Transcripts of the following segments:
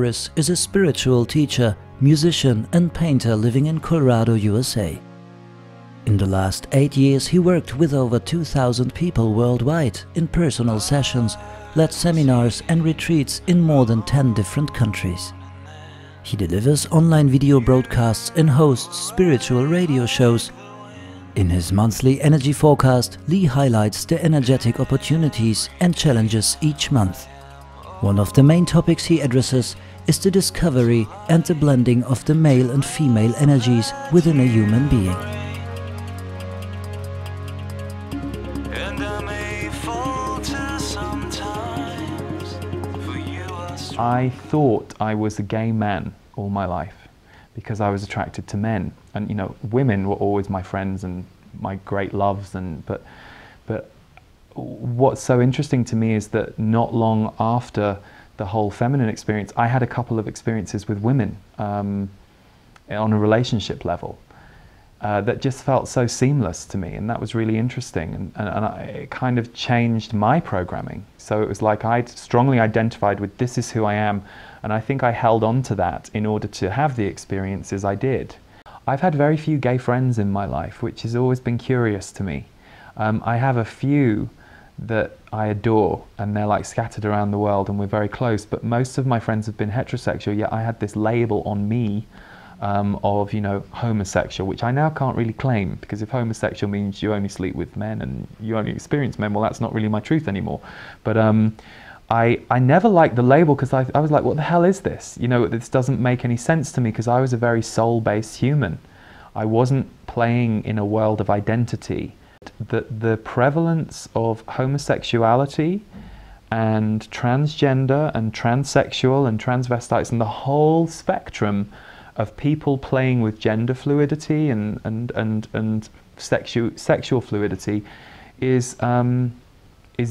Harris is a spiritual teacher, musician and painter living in Colorado, USA. In the last 8 years he worked with over 2,000 people worldwide in personal sessions, led seminars and retreats in more than 10 different countries. He delivers online video broadcasts and hosts spiritual radio shows. In his monthly energy forecast, Lee highlights the energetic opportunities and challenges each month. One of the main topics he addresses is the discovery and the blending of the male and female energies within a human being. I thought I was a gay man all my life because I was attracted to men, and you know, women were always my friends and my great loves, but what's so interesting to me is that not long after the whole feminine experience, I had a couple of experiences with women on a relationship level that just felt so seamless to me, and that was really interesting, it kind of changed my programming. So it was like I'd strongly identified with this is who I am, and I think I held on to that in order to have the experiences I did. I've had very few gay friends in my life, which has always been curious to me. I have a few that I adore, and they're like scattered around the world and we're very close, but most of my friends have been heterosexual, yet I had this label on me of, you know, homosexual, which I now can't really claim, because if homosexual means you only sleep with men and you only experience men, well, that's not really my truth anymore. But I never liked the label, because I was like, what the hell is this? You know, this doesn't make any sense to me, because I was a very soul-based human. I wasn't playing in a world of identity. The prevalence of homosexuality and transgender and transsexual and transvestites and the whole spectrum of people playing with gender fluidity and sexual fluidity is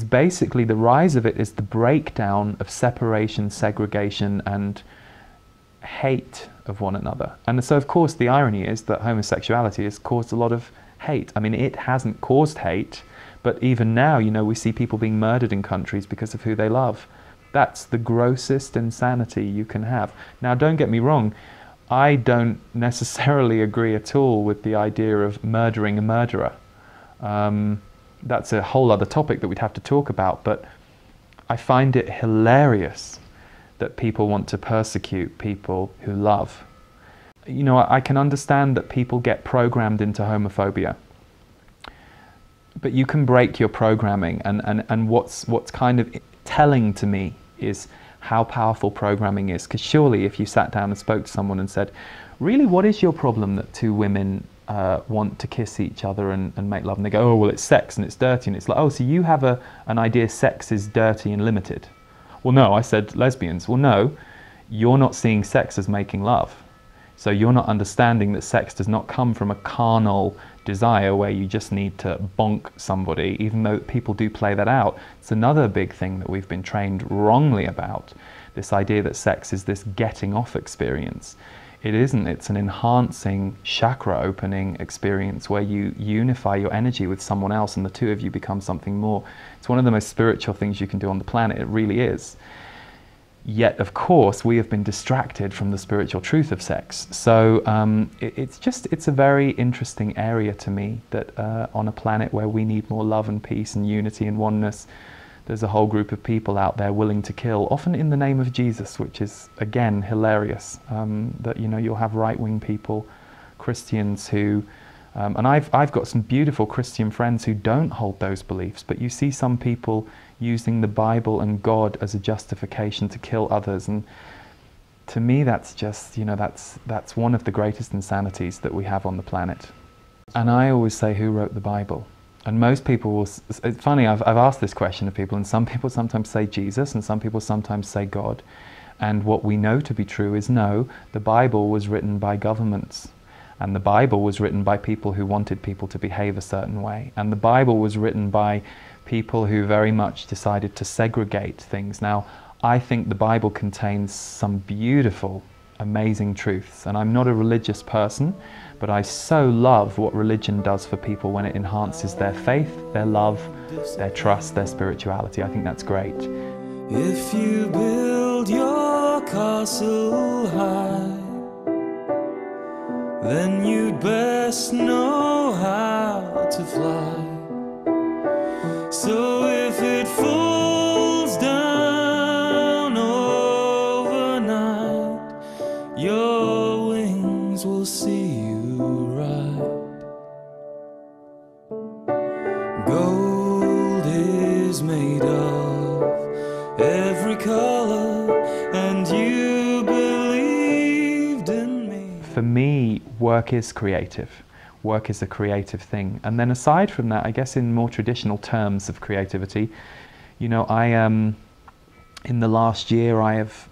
basically, the rise of it is the breakdown of separation, segregation and hate of one another. And so of course the irony is that homosexuality has caused a lot of hate. I mean, it hasn't caused hate, but even now, you know, we see people being murdered in countries because of who they love. That's the grossest insanity you can have. Now, don't get me wrong, I don't necessarily agree at all with the idea of murdering a murderer. That's a whole other topic that we'd have to talk about, but I find it hilarious that people want to persecute people who love. You know, I can understand that people get programmed into homophobia, but you can break your programming, and what's kind of telling to me is how powerful programming is. Because surely if you sat down and spoke to someone and said, really, what is your problem that two women want to kiss each other and make love? And they go, oh, well, it's sex and it's dirty. And it's like, oh, so you have an idea sex is dirty and limited. Well, no, I said lesbians. Well, no, you're not seeing sex as making love. So you're not understanding that sex does not come from a carnal desire where you just need to bonk somebody, even though people do play that out. It's another big thing that we've been trained wrongly about, this idea that sex is this getting off experience. It isn't. It's an enhancing, chakra opening experience where you unify your energy with someone else and the two of you become something more. It's one of the most spiritual things you can do on the planet. It really is. Yet, of course, we have been distracted from the spiritual truth of sex. So it's a very interesting area to me that on a planet where we need more love and peace and unity and oneness, there's a whole group of people out there willing to kill, often in the name of Jesus, which is, again, hilarious. That, you know, you'll have right-wing people, Christians who, and I've got some beautiful Christian friends who don't hold those beliefs, but you see some people using the Bible and God as a justification to kill others, and to me that's just, you know, that's one of the greatest insanities that we have on the planet. And I always say, who wrote the Bible? And most people will, it's funny, I've asked this question of people, and some people sometimes say Jesus and some people sometimes say God, and what we know to be true is no, the Bible was written by governments. And the Bible was written by people who wanted people to behave a certain way. And the Bible was written by people who very much decided to segregate things. Now, I think the Bible contains some beautiful, amazing truths. And I'm not a religious person, but I so love what religion does for people when it enhances their faith, their love, their trust, their spirituality. I think that's great. If you build your castle high, then you'd best know how to fly. So if it falls down overnight, your wings will see you right. Gold is made of every color, and you believed in me. For me, work is creative. Work is a creative thing. And then aside from that, I guess in more traditional terms of creativity, you know, in the last year I have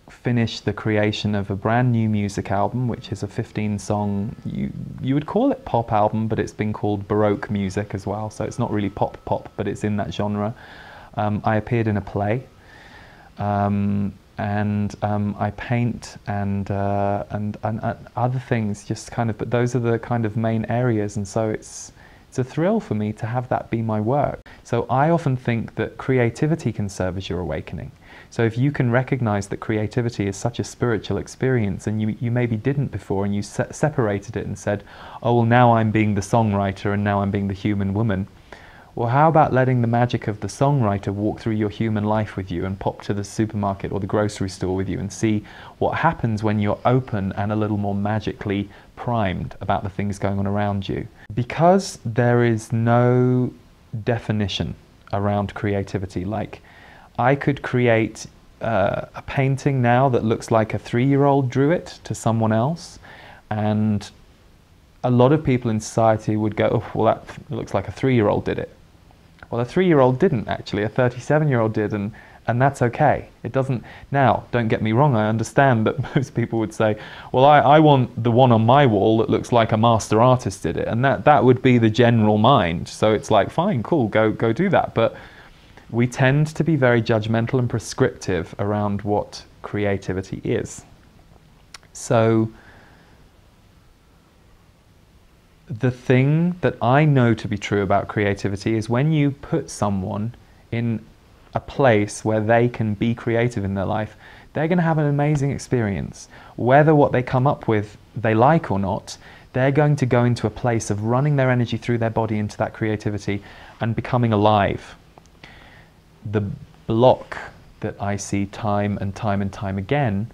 finished the creation of a brand new music album, which is a 15-song, you would call it pop album, but it's been called Baroque music as well, so it's not really pop, but it's in that genre. I appeared in a play, and I paint and other things, just kind of, but those are the kind of main areas, and so it's a thrill for me to have that be my work. So I often think that creativity can serve as your awakening. So if you can recognize that creativity is such a spiritual experience, and you maybe didn't before, and you separated it and said, oh well, now I'm being the songwriter and now I'm being the human woman. Well, how about letting the magic of the songwriter walk through your human life with you and pop to the supermarket or the grocery store with you and see what happens when you're open and a little more magically primed about the things going on around you. Because there is no definition around creativity, like I could create a painting now that looks like a 3-year-old drew it to someone else, and a lot of people in society would go, oh, well, that looks like a 3-year-old did it. Well, a 3-year-old didn't actually, a 37-year-old did, and that's okay. It doesn't, now, don't get me wrong, I understand that most people would say, well, I want the one on my wall that looks like a master artist did it, and that would be the general mind. So it's like, fine, cool, go do that. But we tend to be very judgmental and prescriptive around what creativity is. So the thing that I know to be true about creativity is when you put someone in a place where they can be creative in their life, they're going to have an amazing experience. Whether what they come up with they like or not, they're going to go into a place of running their energy through their body into that creativity and becoming alive. The block that I see time and time and time again,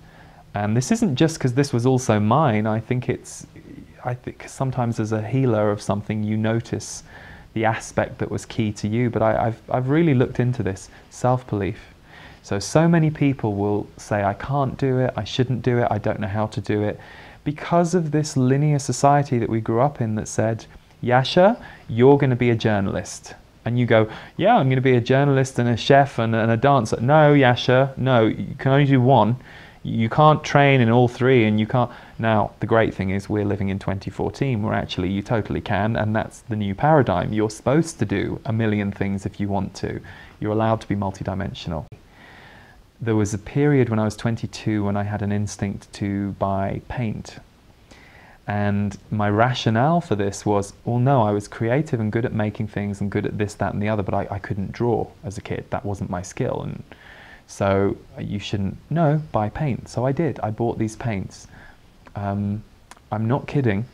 and this isn't just because this was also mine, I think sometimes as a healer of something you notice the aspect that was key to you, but I've really looked into this, self-belief. So many people will say, I can't do it, I shouldn't do it, I don't know how to do it, because of this linear society that we grew up in that said, Yasha, you're going to be a journalist. And you go, yeah, I'm going to be a journalist and a chef and a dancer. No, Yasha, no, you can only do one. You can't train in all three, and you can't. Now, the great thing is we're living in 2014 where actually you totally can, and that's the new paradigm. You're supposed to do a million things if you want to. You're allowed to be multidimensional. There was a period when I was 22 when I had an instinct to buy paint. And my rationale for this was, well, no, I was creative and good at making things and good at this, that, and the other, but I couldn't draw as a kid. That wasn't my skill. And so you shouldn't, no, buy paint. So I did. I bought these paints. I'm not kidding.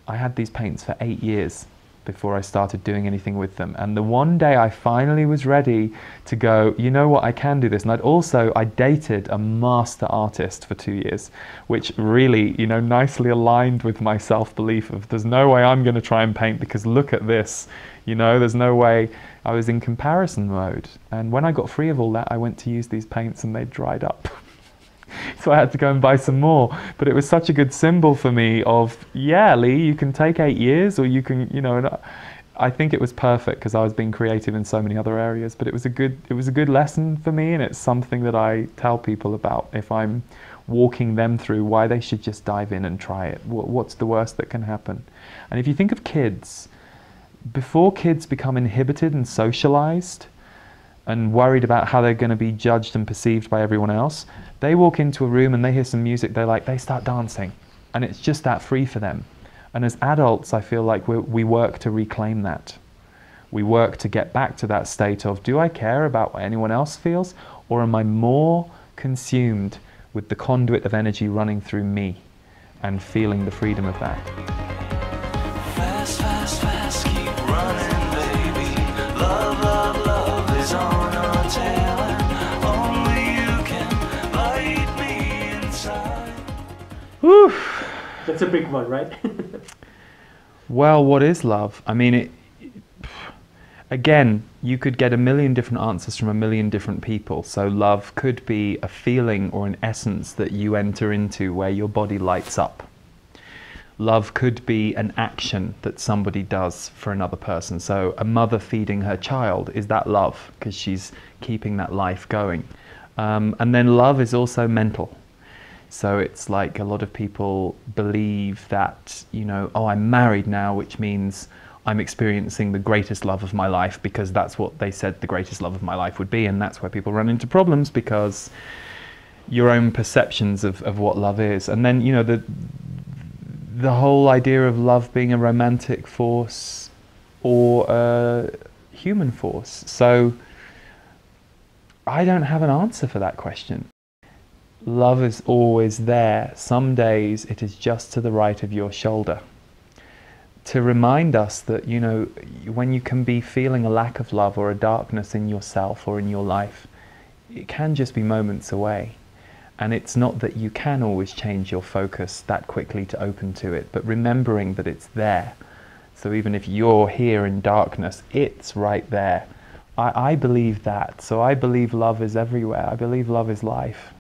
I had these paints for 8 years before I started doing anything with them. And the one day I finally was ready to go, you know what, I can do this. And I dated a master artist for 2 years, which really, you know, nicely aligned with my self-belief of there's no way I'm going to try and paint because look at this, you know, there's no way. I was in comparison mode. And when I got free of all that, I went to use these paints and they dried up. So I had to go and buy some more. But it was such a good symbol for me of, yeah, Lee, you can take 8 years, or you can, you know, and I think it was perfect because I was being creative in so many other areas. But it was a good lesson for me, and it's something that I tell people about if I'm walking them through why they should just dive in and try it. What's the worst that can happen? And if you think of kids, before kids become inhibited and socialized and worried about how they're going to be judged and perceived by everyone else, they walk into a room and they hear some music, they start dancing, and it's just that free for them. And as adults, I feel like we work to reclaim that. We work to get back to that state of, do I care about what anyone else feels, or am I more consumed with the conduit of energy running through me and feeling the freedom of that. Fast, fast, fast, keep running, baby. Love, love, love is on our tail, and only you can light me inside. Whew. That's a big one, right? Well, what is love? I mean, again, you could get a million different answers from a million different people. So love could be a feeling or an essence that you enter into where your body lights up. Love could be an action that somebody does for another person. So a mother feeding her child, is that love? Because she's keeping that life going. And then love is also mental. So it's like a lot of people believe that, you know, oh, I'm married now, which means I'm experiencing the greatest love of my life, because that's what they said the greatest love of my life would be. And that's where people run into problems, because your own perceptions of what love is. And then, you know, the whole idea of love being a romantic force or a human force. So I don't have an answer for that question. Love is always there. Some days it is just to the right of your shoulder, to remind us that, you know, when you can be feeling a lack of love or a darkness in yourself or in your life, it can just be moments away. And it's not that you can always change your focus that quickly to open to it, but remembering that it's there. So even if you're here in darkness, it's right there. I believe that. So I believe love is everywhere. I believe love is life.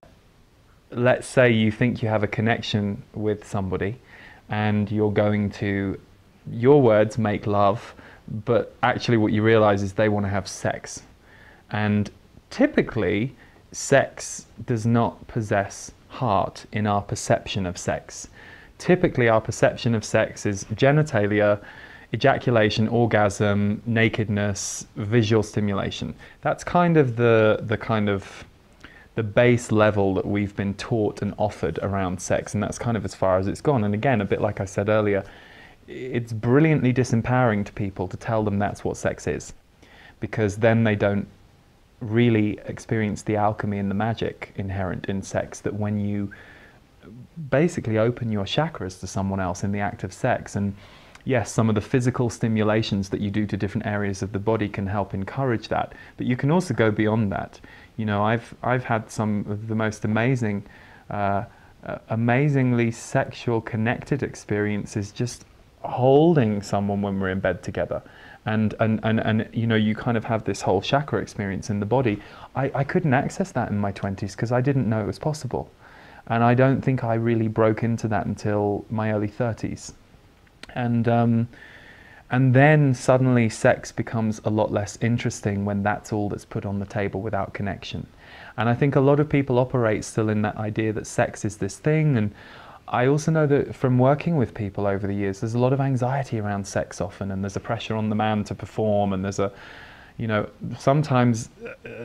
Let's say you think you have a connection with somebody and you're going to, your words, make love, but actually what you realize is they want to have sex. And typically, sex does not possess heart in our perception of sex. Typically, our perception of sex is genitalia, ejaculation, orgasm, nakedness, visual stimulation. That's kind of the base level that we've been taught and offered around sex, and that's kind of as far as it's gone. And again, a bit like I said earlier, it's brilliantly disempowering to people to tell them that's what sex is, because then they don't really experience the alchemy and the magic inherent in sex, that when you basically open your chakras to someone else in the act of sex, and yes, some of the physical stimulations that you do to different areas of the body can help encourage that, but you can also go beyond that. You know, I've had some of the most amazing, amazingly sexual connected experiences just holding someone when we're in bed together. And you know, you kind of have this whole chakra experience in the body. I couldn't access that in my 20s because I didn't know it was possible. And I don't think I really broke into that until my early 30s. And then suddenly sex becomes a lot less interesting when that's all that's put on the table without connection. And I think a lot of people operate still in that idea that sex is this thing. And I also know that from working with people over the years, there's a lot of anxiety around sex often, and there's a pressure on the man to perform, and there's a, you know, sometimes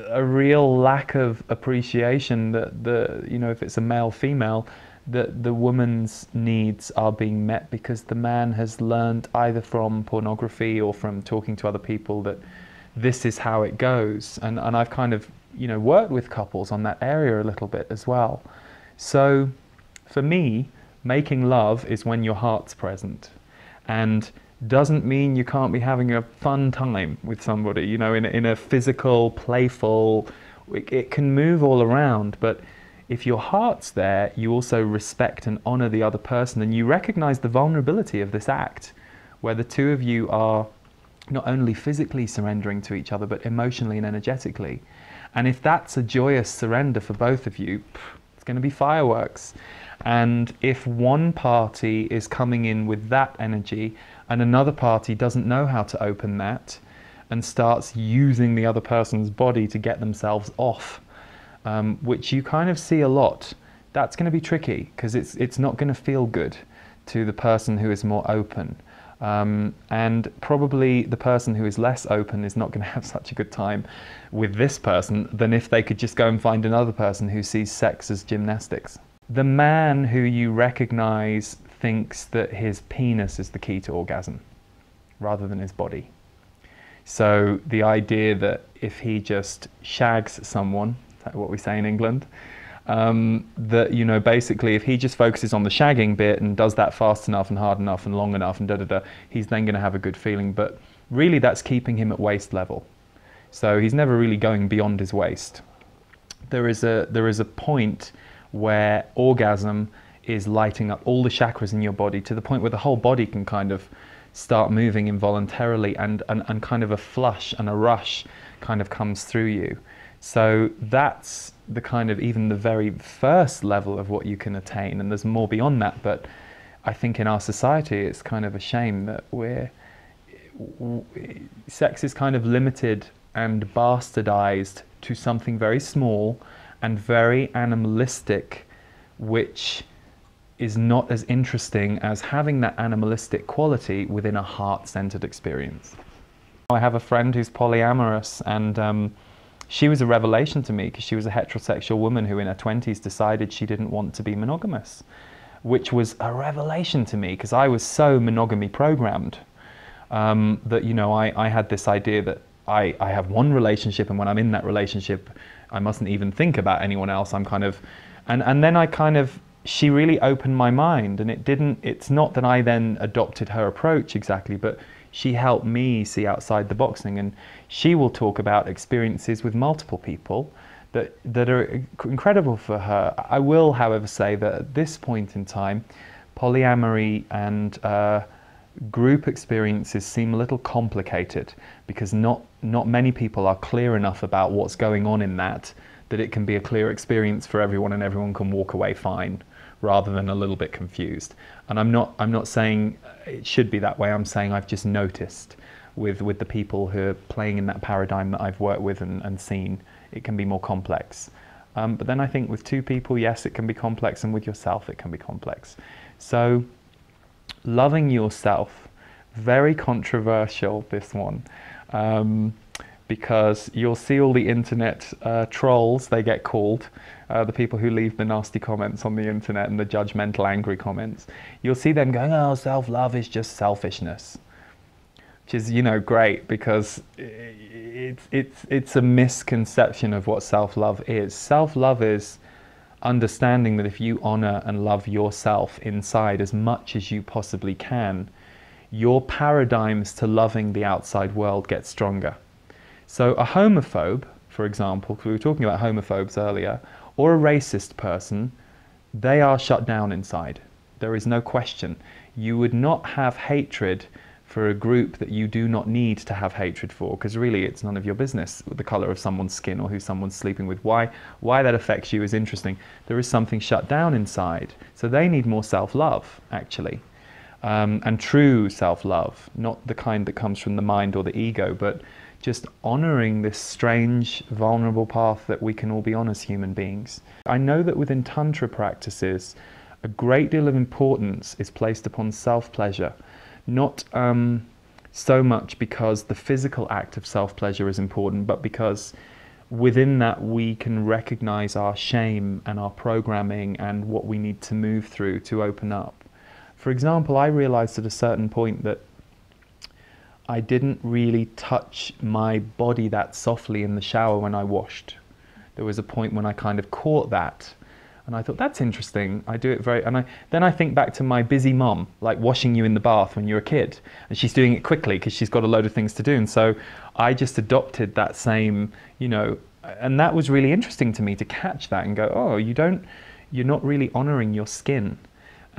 a real lack of appreciation that you know, if it's a male, female, that the woman's needs are being met because the man has learned either from pornography or from talking to other people that this is how it goes. And I've kind of, you know, worked with couples on that area a little bit as well. So for me, making love is when your heart's present, and doesn't mean you can't be having a fun time with somebody, you know, in a physical, playful, it can move all around, but if your heart's there, you also respect and honor the other person, and you recognize the vulnerability of this act, where the two of you are not only physically surrendering to each other, but emotionally and energetically. And if that's a joyous surrender for both of you, it's going to be fireworks. And if one party is coming in with that energy and another party doesn't know how to open that and starts using the other person's body to get themselves off, which you kind of see a lot, that's going to be tricky, because it's not going to feel good to the person who is more open. And probably the person who is less open is not going to have such a good time with this person than if they could just go and find another person who sees sex as gymnastics. The man who you recognize thinks that his penis is the key to orgasm rather than his body. So the idea that if he just shags someone, is that what we say in England, That, you know, basically if he just focuses on the shagging bit and does that fast enough and hard enough and long enough and da-da-da, he's then going to have a good feeling. But really that's keeping him at waist level. So he's never really going beyond his waist. There is a point where orgasm is lighting up all the chakras in your body to the point where the whole body can kind of start moving involuntarily, and kind of a flush and a rush kind of comes through you. So that's the kind of, even the very first level of what you can attain, and there's more beyond that. But I think in our society it's kind of a shame that sex is kind of limited and bastardized to something very small and very animalistic, which is not as interesting as having that animalistic quality within a heart-centered experience. I have a friend who's polyamorous, and she was a revelation to me because she was a heterosexual woman who in her 20s decided she didn't want to be monogamous, which was a revelation to me because I was so monogamy programmed that, you know, I had this idea that I have one relationship, and when I'm in that relationship I mustn't even think about anyone else. I'm kind of, and then I kind of, she really opened my mind, and it's not that I then adopted her approach exactly, but she helped me see outside the boxing, and she will talk about experiences with multiple people that are incredible for her. I will, however, say that at this point in time, polyamory and group experiences seem a little complicated because not many people are clear enough about what's going on in that it can be a clear experience for everyone and everyone can walk away fine, rather than a little bit confused. And I'm not saying it should be that way. I'm saying I've just noticed with the people who are playing in that paradigm that I've worked with and seen, it can be more complex. But then I think with two people, yes, it can be complex, and with yourself it can be complex. So loving yourself, very controversial, this one, because you'll see all the internet trolls, they get called, the people who leave the nasty comments on the internet and the judgmental, angry comments. You'll see them going, oh, self-love is just selfishness, which is, you know, great, because it's a misconception of what self-love is. Self-love is understanding that if you honor and love yourself inside as much as you possibly can, your paradigms to loving the outside world get stronger. So a homophobe, for example, because we were talking about homophobes earlier, or a racist person, they are shut down inside. There is no question. You would not have hatred for a group that you do not need to have hatred for, because really it's none of your business the color of someone's skin or who someone's sleeping with. Why that affects you is interesting. There is something shut down inside. So they need more self-love, actually. And true self-love, not the kind that comes from the mind or the ego, but just honoring this strange, vulnerable path that we can all be on as human beings. I know that within Tantra practices, a great deal of importance is placed upon self-pleasure. Not so much because the physical act of self-pleasure is important, but because within that we can recognize our shame and our programming and what we need to move through to open up. For example, I realized at a certain point that I didn't really touch my body that softly in the shower when I washed. There was a point when I kind of caught that, and I thought, that's interesting. I do it very, and then I think back to my busy mom, like washing you in the bath when you're a kid, and she's doing it quickly because she's got a load of things to do. And so I just adopted that same, you know, and that was really interesting to me to catch that and go, oh, you're not really honoring your skin.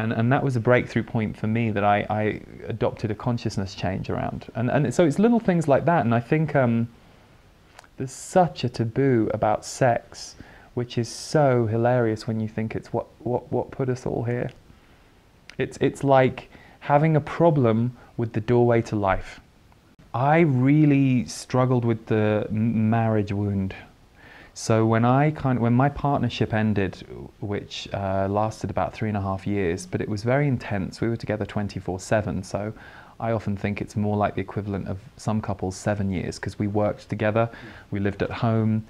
And that was a breakthrough point for me that I adopted a consciousness change around. And so it's little things like that. And I think there's such a taboo about sex, which is so hilarious when you think it's what put us all here. It's like having a problem with the doorway to life. I really struggled with the marriage wound. So when my partnership ended, which lasted about 3.5 years, but it was very intense. We were together 24/7, so I often think it's more like the equivalent of some couples 7 years, because we worked together, we lived at home.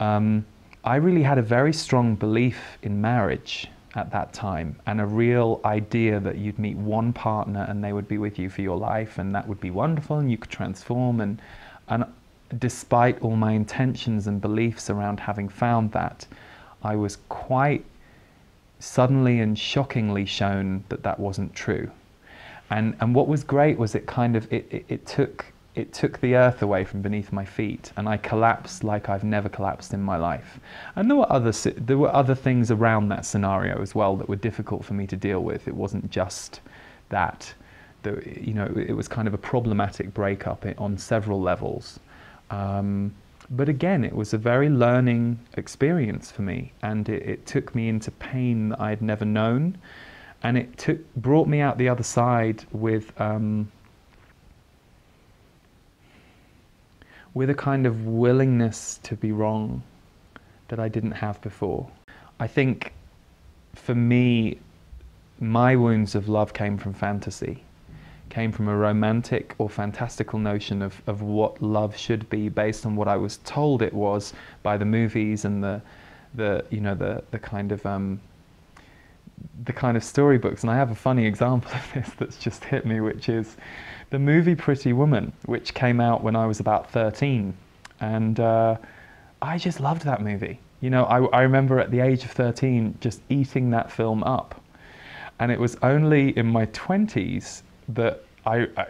I really had a very strong belief in marriage at that time, and a real idea that you'd meet one partner and they would be with you for your life, and that would be wonderful, and you could transform. And despite all my intentions and beliefs around having found that, I was quite suddenly and shockingly shown that that wasn't true. And what was great was it kind of, it took the earth away from beneath my feet, and I collapsed like I've never collapsed in my life. And there were other things around that scenario as well that were difficult for me to deal with. It wasn't just that. You know, it was kind of a problematic breakup on several levels. But again, it was a very learning experience for me, and it took me into pain that I'd never known, and it brought me out the other side with a kind of willingness to be wrong that I didn't have before. I think for me, my wounds of love came from fantasy, came from a romantic or fantastical notion of what love should be based on what I was told it was by the movies and the kind of storybooks. And I have a funny example of this that's just hit me, which is the movie Pretty Woman, which came out when I was about 13, and I just loved that movie. You know, I remember at the age of 13 just eating that film up, and it was only in my 20s that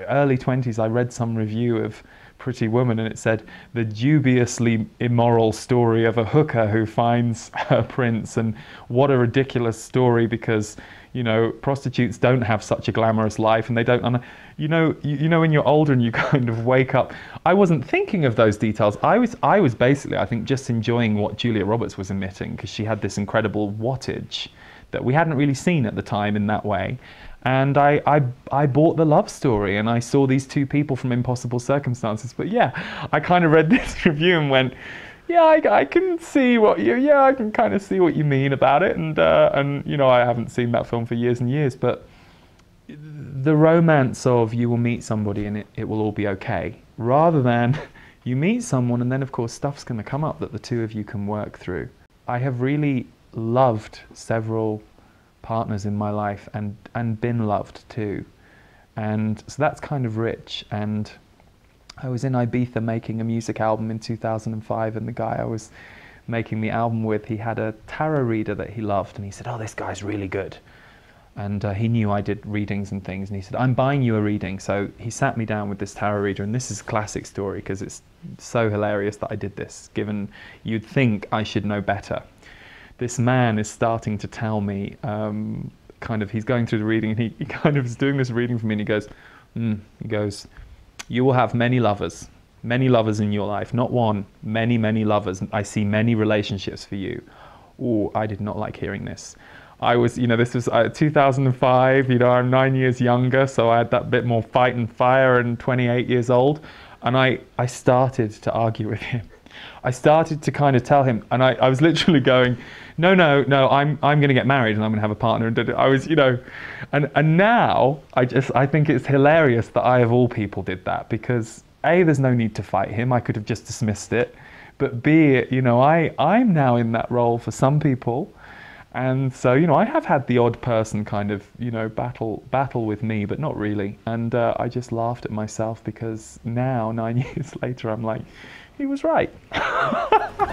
early 20s, I read some review of Pretty Woman, and it said, the dubiously immoral story of a hooker who finds her prince, and what a ridiculous story, because, you know, prostitutes don't have such a glamorous life, and they don't, you know when you're older and you kind of wake up. I wasn't thinking of those details. I was basically, I think, just enjoying what Julia Roberts was emitting, because she had this incredible wattage that we hadn't really seen at the time in that way. And I bought the love story, and I saw these two people from impossible circumstances. But yeah, I kind of read this review and went, yeah, I can see I can kind of see what you mean about it. And you know, I haven't seen that film for years and years, but the romance of you will meet somebody and it will all be okay, rather than you meet someone and then of course stuff's going to come up that the two of you can work through. I have really loved several partners in my life and been loved too, and so that's kind of rich. And I was in Ibiza making a music album in 2005, and the guy I was making the album with, he had a tarot reader that he loved, and he said, oh, this guy's really good. And he knew I did readings and things, and he said, I'm buying you a reading. So he sat me down with this tarot reader, and this is a classic story because it's so hilarious that I did this, given you'd think I should know better. This man is starting to tell me, kind of, he's going through the reading, and he kind of is doing this reading for me, and he goes, you will have many lovers in your life, not one, many, many lovers. I see many relationships for you. Oh, I did not like hearing this. I was, you know, this was 2005, you know, I'm 9 years younger, so I had that bit more fight and fire, and 28 years old, and I started to argue with him. I started to kind of tell him, and I was literally going, no, I'm going to get married and I'm going to have a partner. And I was, you know, and now I think it's hilarious that I of all people did that, because A, there's no need to fight him. I could have just dismissed it. But B, you know, I'm now in that role for some people. And so, you know, I have had the odd person kind of, you know, battle with me, but not really. And I just laughed at myself, because now, 9 years later, I'm like, he was right.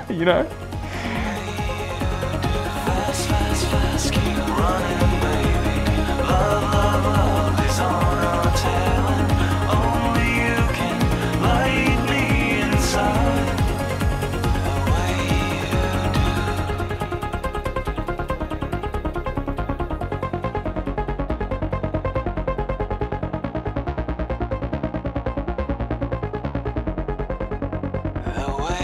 You know? Fast, keep running, baby. Love is on our tail, and only you can light me inside the way you do. The way